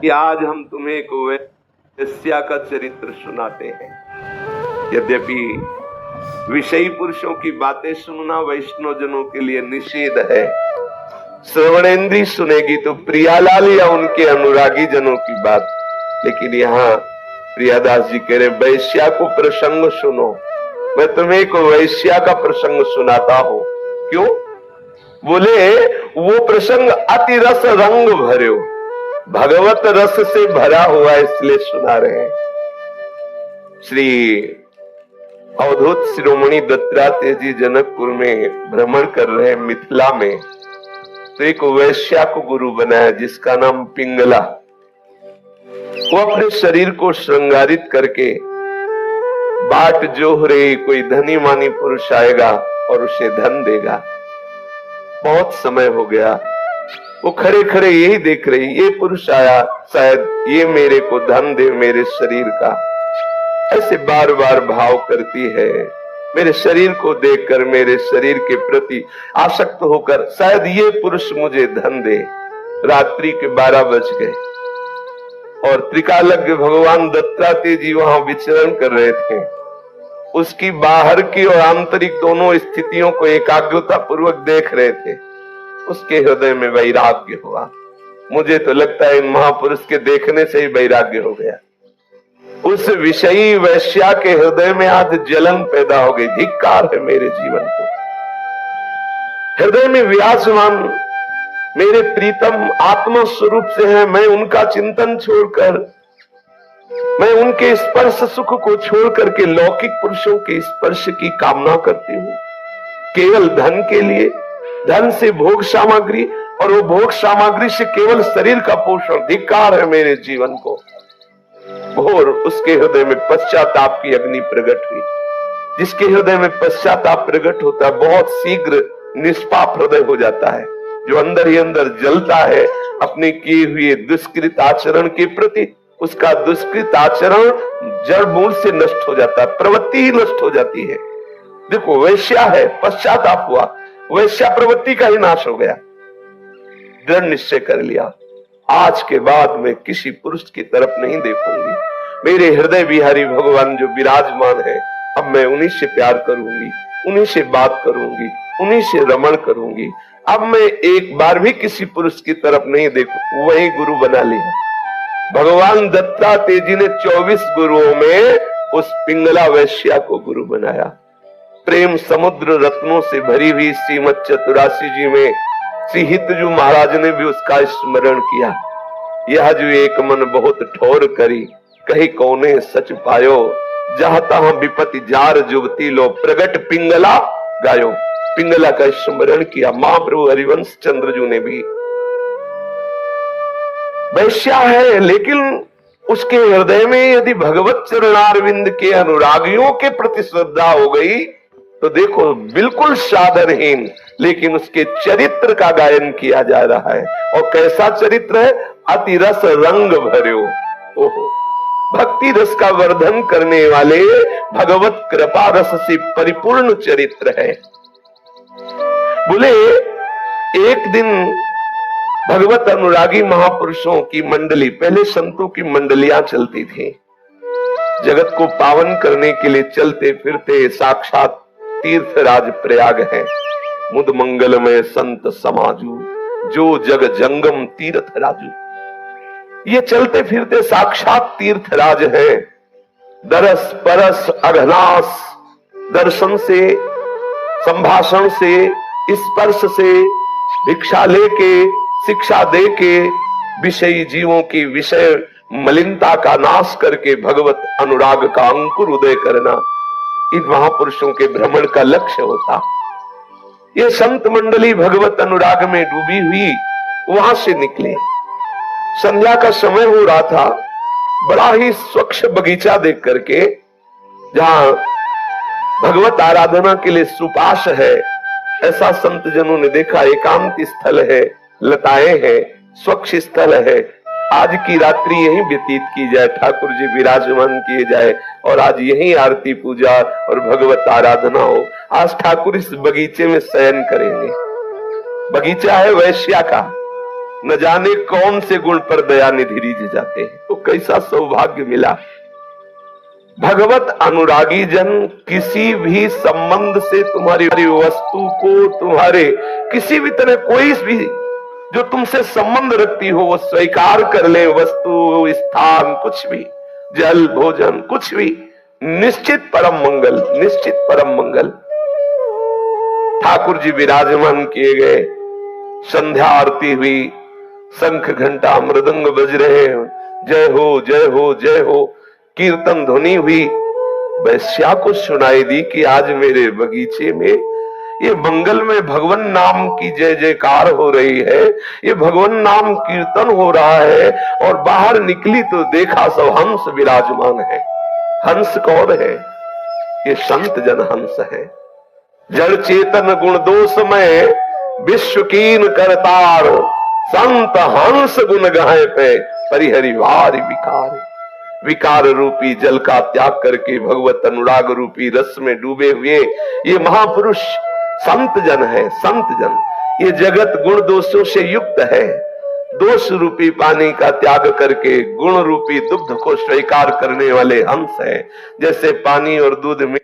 कि आज हम तुम्हें एक वेश्या का चरित्र सुनाते हैं। यद्यपि विषयी पुरुषों की बातें सुनना वैष्णव जनों के लिए निषेध है। श्रवणेंद्री सुनेगी तो प्रियालाल या उनके अनुरागी जनों की बात, लेकिन यहाँ प्रियादास जी कह रहे वैश्या को प्रसंग सुनो। मैं तुम्हें एक वैश्या का प्रसंग सुनाता हूं। क्यों? बोले वो प्रसंग अति रस रंग भर्यो, भगवत रस से भरा हुआ, इसलिए सुना रहे हैं। श्री अवधूत शिरोमणि दत्तात्रेय जी जनकपुर में भ्रमण कर रहे हैं, मिथिला में, तो एक वैश्या को गुरु बनाया जिसका नाम पिंगला। वो अपने शरीर को श्रृंगारित करके बाट जोह रही कोई धनी मानी पुरुष आएगा और उसे धन देगा। बहुत समय हो गया, वो खड़े खड़े यही देख रही, ये पुरुष आया, शायद ये मेरे को धन दे मेरे शरीर का। ऐसे बार बार भाव करती है, मेरे शरीर को देखकर, मेरे शरीर के प्रति आसक्त होकर शायद ये पुरुष मुझे धन दे। रात्रि के 12 बज गए और त्रिकालज्ञ भगवान दत्तात्रेय जी वहां विचरण कर रहे थे। उसकी बाहर की और आंतरिक दोनों स्थितियों को एकाग्रता पूर्वक देख रहे थे। उसके हृदय में वैराग्य हुआ। मुझे तो लगता है इन महापुरुष के देखने से ही वैराग्य हो गया। उस विषयी वैश्या के हृदय में आज जलन पैदा हो गई। धिक्कार है मेरे जीवन को। हृदय में विराजमान मेरे प्रीतम आत्मा स्वरूप से है, मैं उनका चिंतन छोड़कर, मैं उनके स्पर्श सुख को छोड़ करके लौकिक पुरुषों के स्पर्श की कामना करती हूँ, केवल धन के लिए। धन से भोग सामग्री और वो भोग सामग्री से केवल शरीर का पोषण। धिक्कार है मेरे जीवन को। और उसके हृदय में पश्चाताप की अग्नि प्रकट हुई। जिसके हृदय में पश्चाताप प्रकट होता है बहुत शीघ्र निष्पाप हृदय हो जाता है। जो अंदर ही अंदर जलता है अपने किए हुए दुष्कृत आचरण के प्रति, उसका दुष्कृत आचरण जड़ मूल से नष्ट हो जाता है, प्रवृत्ति ही नष्ट हो जाती है। देखो वैश्या है, पश्चाताप हुआ, वैश्या प्रवृत्ति का ही नाश हो गया। दृढ़ निश्चय कर लिया, आज के बाद मैं किसी पुरुष की तरफ नहीं देखूंगी। मेरे हृदय बिहारी भगवान जो विराजमान है, अब मैं उन्हीं से प्यार करूंगी, उन्हीं से बात करूंगी, उन्हीं से रमण करूंगी। अब मैं एक बार भी किसी पुरुष की तरफ नहीं देखूं। वही गुरु बना लिया भगवान दत्तात्रेय जी ने। 24 गुरुओं में उस पिंगला वैश्या को गुरु बनाया। प्रेम समुद्र रत्नों से भरी हुई श्रीमद चतुरासी जी में श्री हितजू महाराज ने भी उसका स्मरण किया। यह जो एक मन बहुत ठोर करी, कही कौने सच पायो, जहां तहां विपत्ति जार जुगती लो, प्रगट पिंगला गायो। पिंगला का स्मरण किया। महाप्रभु हरिवंश चंद्र जी ने भी। वैश्या है, लेकिन उसके हृदय में यदि भगवत चरणारविंद के अनुरागियों के प्रति श्रद्धा हो गई तो देखो बिल्कुल साधनहीन, लेकिन उसके चरित्र का गायन किया जा रहा है। और कैसा चरित्र है? अति रस रंग भर्यो। ओहो, भक्ति रस का वर्धन करने वाले भगवत कृपा रस से परिपूर्ण चरित्र है। बोले एक दिन भगवत अनुरागी महापुरुषों की मंडली, पहले संतों की मंडलियां चलती थी, जगत को पावन करने के लिए चलते फिरते साक्षात तीर्थराज प्रयाग है। मुद मंगलमय संत समाजू, जो जग जंगम तीर्थ राजू। ये चलते फिरते साक्षात तीर्थराज है। दरस परस अघनास, दर्शन से, संभाषण से, स्पर्श से, भिक्षा लेके, शिक्षा दे के, विषयी जीवों की विषय मलिनता का नाश करके भगवत अनुराग का अंकुर उदय करना इन महापुरुषों के भ्रमण का लक्ष्य होता। ये संत मंडली भगवत अनुराग में डूबी हुई वहां से निकले। संध्या का समय हो रहा था। बड़ा ही स्वच्छ बगीचा देख करके, जहां भगवत आराधना के लिए सुपाश है, ऐसा संत जनों ने देखा। एकांत स्थल है, लताएं हैं, स्वच्छ स्थल है। आज की रात्रि यहीं व्यतीत की जाए, ठाकुर जी विराजमान किए जाए और आज यहीं आरती पूजा और भगवत आराधना हो। आज ठाकुर इस बगीचे में शयन करेंगे। बगीचा है वैश्या का। न जाने कौन से गुण पर दया निधि रिझ जाते हैं। तो कैसा सौभाग्य मिला। भगवत अनुरागी जन किसी भी संबंध से तुम्हारी वस्तु को, तुम्हारे किसी भी तरह कोई भी जो तुमसे संबंध रखती हो वो स्वीकार कर ले। वस्तु, स्थान, कुछ भी, जल, भोजन, कुछ भी, निश्चित परम मंगल, निश्चित परम मंगल। ठाकुर जी विराजमान किए गए, संध्या आरती हुई, शंख घंटा मृदंग बज रहे हैं, जय हो जय हो जय हो, कीर्तन ध्वनि हुई। वैश्या को सुनाई दी कि आज मेरे बगीचे में ये मंगल में भगवान नाम की जय जयकार हो रही है, ये भगवान नाम कीर्तन हो रहा है। और बाहर निकली तो देखा सब हंस विराजमान है। हंस कौन है? ये संत जन हंस है। जड़ चेतन गुण दोषमय विश्व कीन करतार, संत हंस गुण गाए पे परिहरिवार विकार। विकार रूपी जल का त्याग करके भगवत अनुराग रूपी रस में डूबे हुए ये महापुरुष संत जन है। संत जन, ये जगत गुण दोषों से युक्त है। दोष रूपी पानी का त्याग करके गुण रूपी दुग्ध को स्वीकार करने वाले हंस है। जैसे पानी और दूध में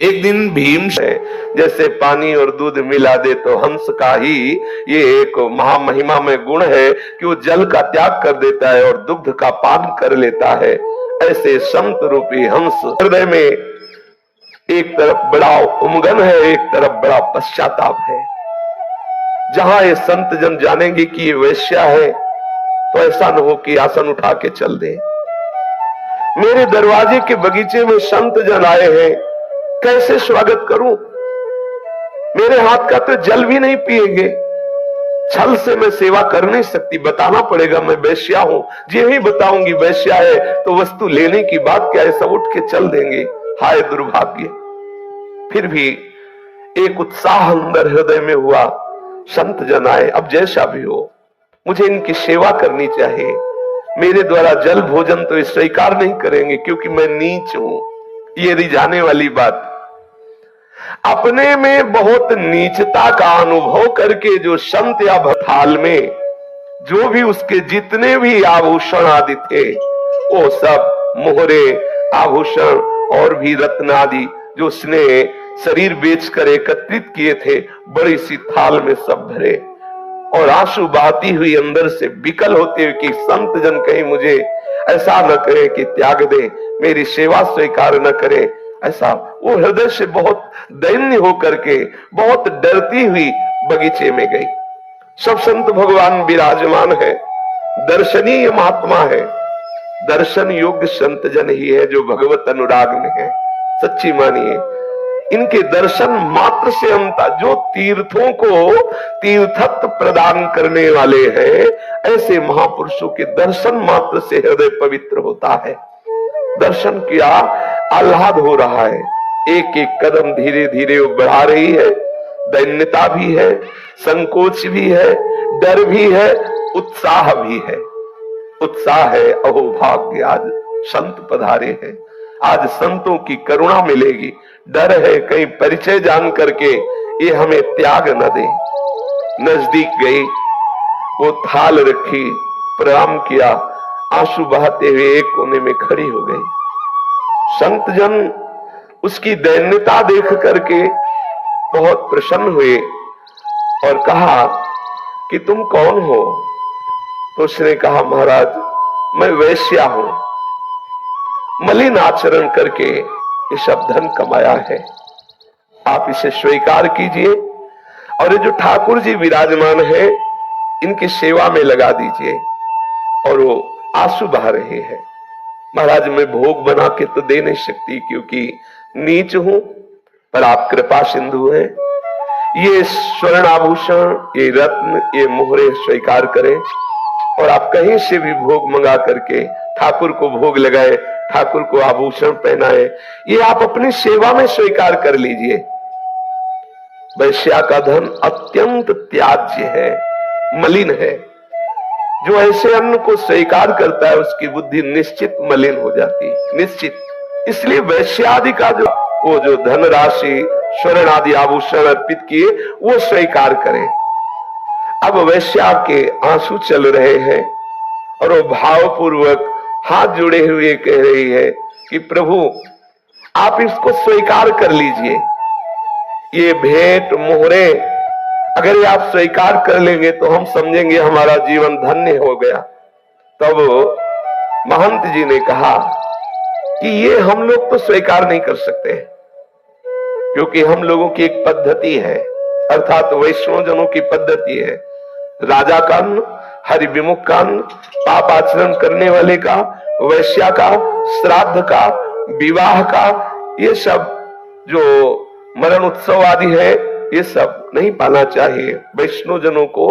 एक दिन भीम है, जैसे पानी और दूध मिला दे तो हंस का ही ये एक महामहिमा में गुण है कि वो जल का त्याग कर देता है और दुग्ध का पान कर लेता है। ऐसे संत रूपी हंस हृदय में एक तरफ बड़ा उमगन है, एक तरफ बड़ा पश्चाताप है। जहां ये संत जन जानेंगे कि ये वैश्या है तो ऐसा न हो कि आसन उठा के चल दे। मेरे दरवाजे के बगीचे में संत जन आए हैं, कैसे स्वागत करूं? मेरे हाथ का तो जल भी नहीं पिएंगे। छल से मैं सेवा कर नहीं सकती, बताना पड़ेगा मैं वैश्या हूं। जी ही बताऊंगी वैश्या है तो वस्तु लेने की बात क्या है, सब उठ के चल देंगे। हाय दुर्भाग्य। फिर भी एक उत्साह अंदर हृदय में हुआ, संत जन आए, अब जैसा भी हो मुझे इनकी सेवा करनी चाहिए। मेरे द्वारा जल भोजन तो स्वीकार नहीं करेंगे क्योंकि मैं नीच हूं। ये रिझाने वाली बात, अपने में बहुत नीचता का अनुभव करके जो संत या भथाल में जो भी उसके जितने भी आभूषण आदि थे वो सब मोहरे आभूषण और भी रत्न आदि जो उसने शरीर बेचकर एकत्रित किए थे बड़ी सी थाल में सब भरे और आंसू बहाती हुई अंदर से विकल होते हुए कि संत जन कहीं मुझे ऐसा न करे कि त्याग दे, मेरी सेवा स्वीकार न करे। ऐसा वो हृदय से बहुत दैन्य होकर के बहुत डरती हुई बगीचे में गई। सब संत भगवान विराजमान है, दर्शनीय महात्मा है। दर्शन योग्य संत जन ही है जो भगवत अनुराग में है। सच्ची मानिए, इनके दर्शन मात्र से अंता जो तीर्थों को तीर्थत्व प्रदान करने वाले हैं, ऐसे महापुरुषों के दर्शन मात्र से हृदय पवित्र होता है। दर्शन किया, आह्लाद हो रहा है। एक एक कदम धीरे धीरे वो बढ़ा रही है। दैन्यता भी है, संकोच भी है, डर भी है, उत्साह भी है। उत्साह है, अहो भाग्य आज संत पधारे हैं, आज संतों की करुणा मिलेगी। डर है कहीं परिचय जान करके ये हमें त्याग न दे। नजदीक गई, वो थाल रखी, प्रणाम किया, आंसू बहाते हुए एक कोने में खड़ी हो गई। संत जन उसकी दैन्यता देख करके बहुत प्रसन्न हुए और कहा कि तुम कौन हो? तो उसने कहा, महाराज मैं वैश्या हूं, मलिन आचरण करके ये सब धन कमाया है, आप इसे स्वीकार कीजिए और ये जो ठाकुर जी विराजमान है इनकी सेवा में लगा दीजिए। और वो आंसू बहा रहे हैं। महाराज मैं भोग बना के तो दे नहीं सकती क्योंकि नीच हूं, पर आप कृपा सिंधु हैं। ये स्वर्ण आभूषण, ये रत्न, ये मोहरे स्वीकार करें और आप कहीं से भी भोग मंगा करके ठाकुर को भोग लगाए, ठाकुर को आभूषण पहनाए, ये आप अपनी सेवा में स्वीकार कर लीजिए। वैश्या का धन अत्यंत त्याज्य है, मलिन है। जो ऐसे अन्न को स्वीकार करता है उसकी बुद्धि निश्चित मलिन हो जाती है, निश्चित। इसलिए वैश्यादि का जो धन राशि, स्वर्ण आदि आभूषण अर्पित किए वो स्वीकार करें। अब वैश्या के आंसू चल रहे हैं और वो भावपूर्वक हाथ जोड़े हुए कह रही है कि प्रभु आप इसको स्वीकार कर लीजिए, ये भेंट मोहरे अगर ये आप स्वीकार कर लेंगे तो हम समझेंगे हमारा जीवन धन्य हो गया। तब महंत जी ने कहा कि ये हम लोग तो स्वीकार नहीं कर सकते, क्योंकि हम लोगों की एक पद्धति है, अर्थात वैष्णव जनों की पद्धति है, राजा का अन्न, हरि विमुख का अन्न, पाप आचरण करने वाले का, वैश्या का, श्राद्ध का, विवाह का, ये सब जो मरण उत्सव आदि है ये सब नहीं पाना चाहिए। वैष्णव जनों को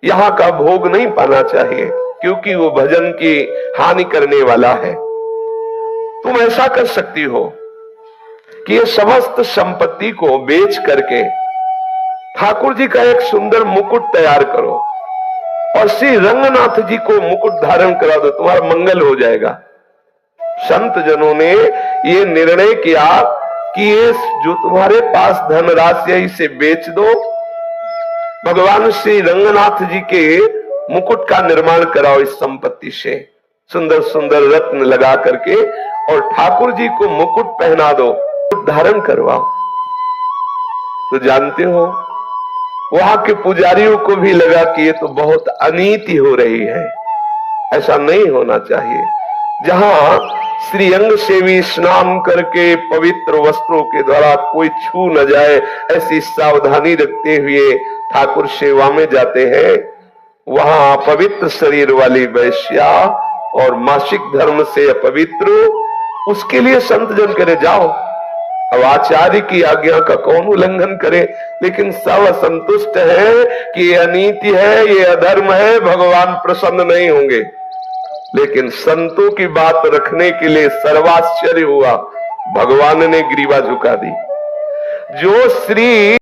यहाँ का भोग नहीं पाना चाहिए, क्योंकि वो भजन की हानि करने वाला है। तुम ऐसा कर सकती हो कि ये समस्त संपत्ति को बेच करके ठाकुर जी का एक सुंदर मुकुट तैयार करो और श्री रंगनाथ जी को मुकुट धारण करा दो, तुम्हारा मंगल हो जाएगा। संत जनों ने ये निर्णय किया कि ये जो तुम्हारे पास धनराशि है इसे बेच दो, भगवान श्री रंगनाथ जी के मुकुट का निर्माण कराओ इस संपत्ति से, सुंदर सुंदर रत्न लगा करके, और ठाकुर जी को मुकुट पहना दो, धारण करवाओ। तो जानते हो वहां के पुजारियों को भी लगा कि ये तो बहुत अनीति हो रही है, ऐसा नहीं होना चाहिए। जहां श्रीअंग से भी स्नान करके पवित्र वस्त्रों के द्वारा कोई छू न जाए, ऐसी सावधानी रखते हुए ठाकुर सेवा में जाते हैं, वहां पवित्र शरीर वाली वैश्या और मासिक धर्म से अपवित्र, उसके लिए संत जन करे जाओ। अब आचार्य की आज्ञा का कौन उल्लंघन करे, लेकिन सब असंतुष्ट है कि ये अनीति है, ये अधर्म है, भगवान प्रसन्न नहीं होंगे। लेकिन संतों की बात रखने के लिए सर्वाश्चर्य हुआ, भगवान ने ग्रीवा झुका दी। जो श्री